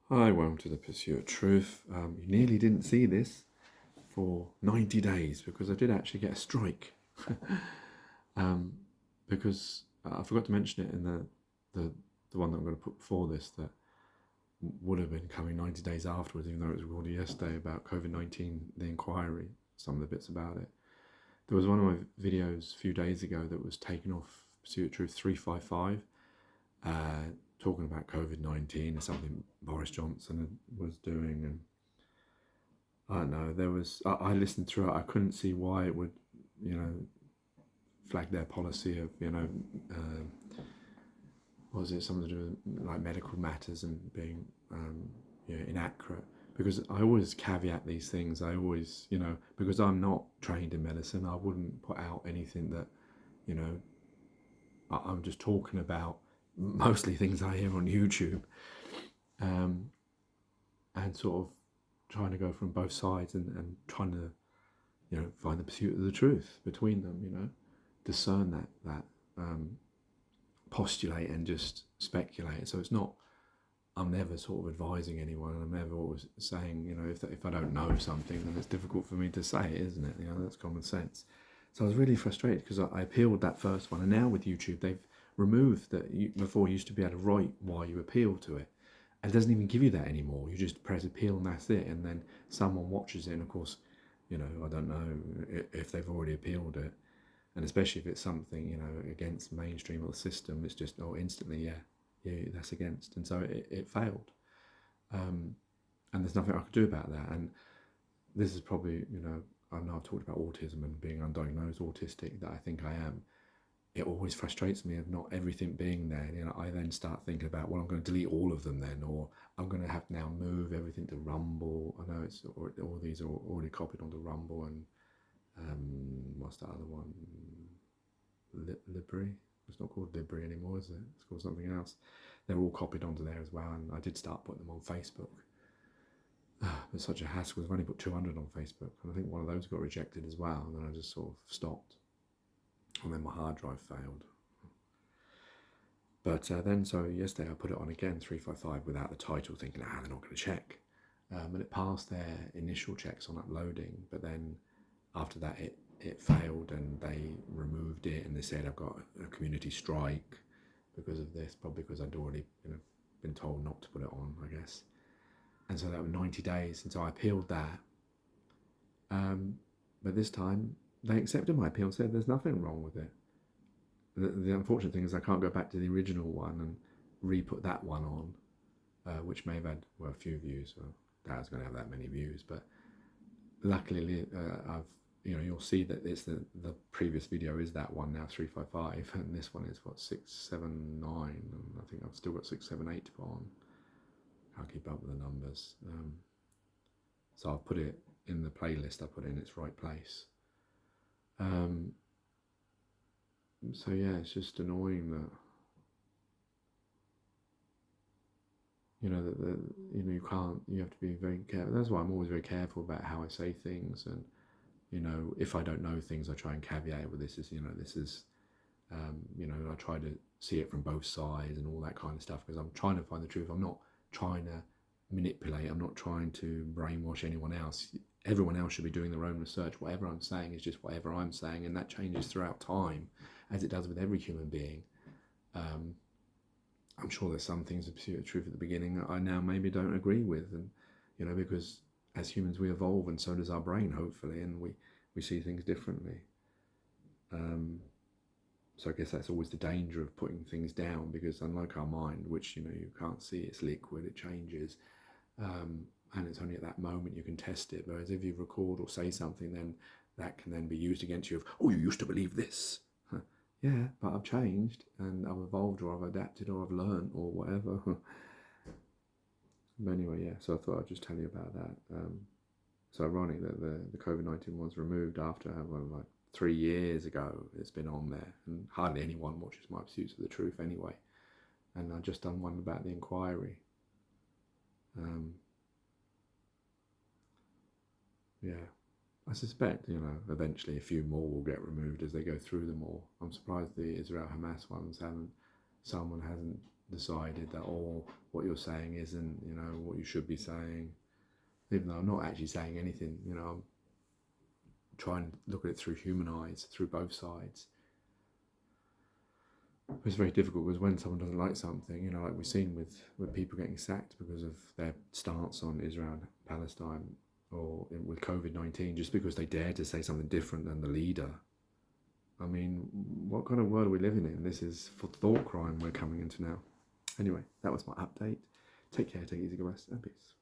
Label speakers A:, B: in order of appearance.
A: Hi, welcome to the Pursuit of Truth. You nearly didn't see this for 90 days because I did actually get a strike. Because I forgot to mention it in the one that I'm going to put before this that would have been coming 90 days afterwards, even though it was recorded yesterday about COVID-19, the inquiry, some of the bits about it. There was one of my videos a few days ago that was taken off Pursuit of Truth 355. Talking about COVID-19 and something Boris Johnson was doing, and I don't know. I listened through it. I couldn't see why it would, flag their policy of, what was it, something to do with like medical matters and being, inaccurate. Because I always caveat these things. I always, because I'm not trained in medicine, I wouldn't put out anything that, I'm just talking about mostly things I hear on YouTube, and sort of trying to go from both sides and trying to, find the pursuit of the truth between them, discern that postulate and just speculate. So it's not, I'm never sort of advising anyone. I'm never always saying, if I don't know something, then it's difficult for me to say it, isn't it? That's common sense. So I was really frustrated because I appealed that first one, and now with YouTube, they've removed that. Before you used to be able to write why you appeal to it, and it doesn't even give you that anymore. You just press appeal and that's it, and then someone watches it, and of course, I don't know if they've already appealed it, and especially if it's something against mainstream or the system, it's just instantly yeah, that's against, and so it failed, and there's nothing I could do about that. And this is probably, I know I've talked about autism and being undiagnosed autistic, that I think I am. It always frustrates me of not everything being there. I then start thinking about, well, I'm going to delete all of them then, or I'm going to have to now move everything to Rumble. I know all these are already copied onto Rumble, and what's that other one? Libri. It's not called Libri anymore, is it? It's called something else. They're all copied onto there as well, and I did start putting them on Facebook. It's such a hassle. I've only put 200 on Facebook, and I think one of those got rejected as well, and then I just sort of stopped. And then my hard drive failed. But then, so yesterday I put it on again, 355, without the title, thinking, they're not going to check. And it passed their initial checks on uploading, but then after that it failed, and they removed it, and they said I've got a community strike because of this, probably because I'd already been told not to put it on, I guess. And so that was 90 days, and so I appealed that. But this time they accepted my appeal and said there's nothing wrong with it. The unfortunate thing is I can't go back to the original one and re-put that one on, which may have had a few views. Well, that was going to have that many views, but luckily I've you'll see that it's the previous video is that one now, 355, and this one is what, 679, and I think I've still got 678 to put on. Can't keep up with the numbers. So I'll put it in the playlist. I put it in its right place. So yeah, it's just annoying that you can't. You have to be very careful. That's why I'm always very careful about how I say things, and if I don't know things, I try and caveat it with this is I try to see it from both sides and all that kind of stuff, because I'm trying to find the truth. I'm not trying to manipulate. I'm not trying to brainwash anyone else. Everyone else should be doing their own research. Whatever I'm saying is just whatever I'm saying, and that changes throughout time, as it does with every human being. I'm sure there's some things of pursuit of truth at the beginning that I now maybe don't agree with, and because as humans we evolve, and so does our brain, hopefully, and we see things differently. So I guess that's always the danger of putting things down, because unlike our mind, which you can't see, it's liquid, it changes, and it's only at that moment you can test it. Whereas if you record or say something, then that can then be used against you of, oh, you used to believe this. Yeah, but I've changed, and I've evolved, or I've adapted, or I've learned, or whatever. But anyway, yeah, so I thought I'd just tell you about that. So ironic that the COVID-19 was removed after, like 3 years ago. It's been on there, and hardly anyone watches my Pursuits of the Truth anyway. And I've just done one about the inquiry. Yeah, I suspect, eventually a few more will get removed as they go through them all. I'm surprised the Israel-Hamas ones someone hasn't decided that what you're saying isn't, you know, what you should be saying, even though I'm not actually saying anything. You know, I'm trying to look at it through human eyes, through both sides. It's very difficult because when someone doesn't like something, you know, like we've seen with people getting sacked because of their stance on Israel and Palestine, or with COVID-19, just because they dare to say something different than the leader. I mean, what kind of world are we living in? This is for thought crime we're coming into now. Anyway, that was my update. Take care, take it easy, go rest, and peace.